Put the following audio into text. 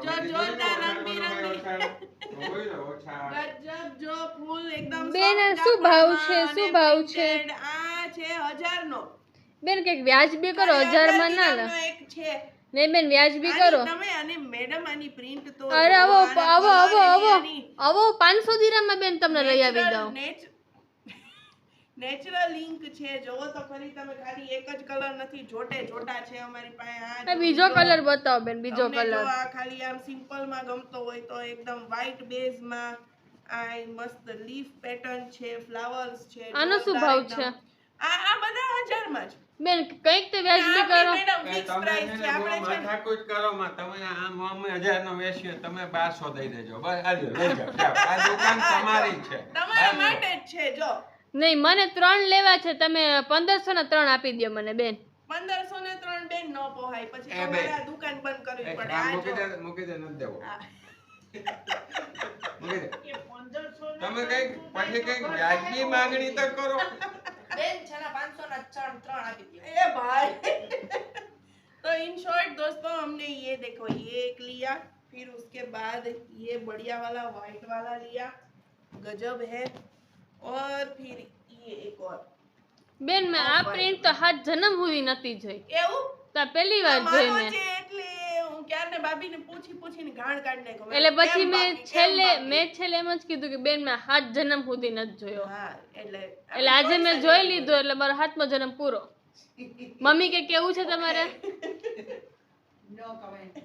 જો જોરદાર રંગબેરંગી ગજબ જો ફૂલ એકદમ બેન, soft શું ભાવ છે? કાપડમાં શું અને ભાવ છે? printed. આ છે 1000 નો. બેન કઈક વ્યાજબી કરો, 1000 માં ના લે. એક છે નહીં બેન, વ્યાજબી આની કરો. તમે આની મેડમ આની પ્રિન્ટ તો અરે જુઓ, આવો આના આવો colour આવો આવો એની આવો 500 દિરહમમાં બેન તમને લઈ આવી દઉં. નેચરલ ઇંક છે, જોવો તો ખરી તમે. ખાલી એક જ કલર નથી, જોટે જોટા છે અમારી પાસે. આ આ બીજો કલર બતાવો બેન, બીજો તમને જો કલર. આ ખાલી આમ સિમ્પલ માં ગમતો હોય તો એકદમ વ્હાઈટ બેઝ માં આ મસ્ત લીફ પેટર્ન છે, ફ્લાવર્સ છે. આનો શું ભાવ છે? આ બધા 1000 માં જ બેન કઈક તો વ્યાજબી કરો. મેડમ ફિક્સ પ્રાઇસ છે. આપણે છે ને માથાકૂટ કરો માં તમે આમ અમે 1000 નો વેચ્યો, તમે 1200 દઈ દેજો. બસ આજો લઈ જાઓ. આ દુકાન તમારી છે, તમારા માટે જ છે. જો નહીં, મને 3 લેવા છે, તમે 1500 ના 3 આપી દો મને બેન. 1500 ને 3 બેન ન પોહાય, પછી એ બેન. તમારે આ દુકાન બંધ કરવી પડે. આ આ મૂકી જો દે, મૂકી દે, નથી દેવો. આ. મૂકી દે. એ 1500 ને તમે કઈક પછી કઈક વ્યાજબી માંગણી તો કરો. બેન છે ને 500 ના 3 આપી દો. ए भाई तो इन शॉर्ट दोस्तों हमने ये देखो ये एक लिया, फिर उसके बाद ये बढ़िया वाला व्हाइट वाला लिया, गजब है। और फिर ये एक और બેન મેં આ પ્રિન્ટ તો હાથ જન્મ સુધી નથી જોઈ. એવું તો પહેલી વાર જોઈ માનો મેં. છે એટલે હું ક્યારને ભાભીને પૂછીને ગાણ કાઢી નાખ્યો. એટલે પછી કેમ મેં બાકી, કેમ છેલ્લે બાકી? એમ જ કીધું કે બેન મેં હાથ જન્મ સુધી નથી જોયો. હા એટલે આજે મેં જોઈ લીધું એટલે મારો હાથમાં જન્મ પૂરો. મમ્મી કે કેવું છે તમારે? No comment.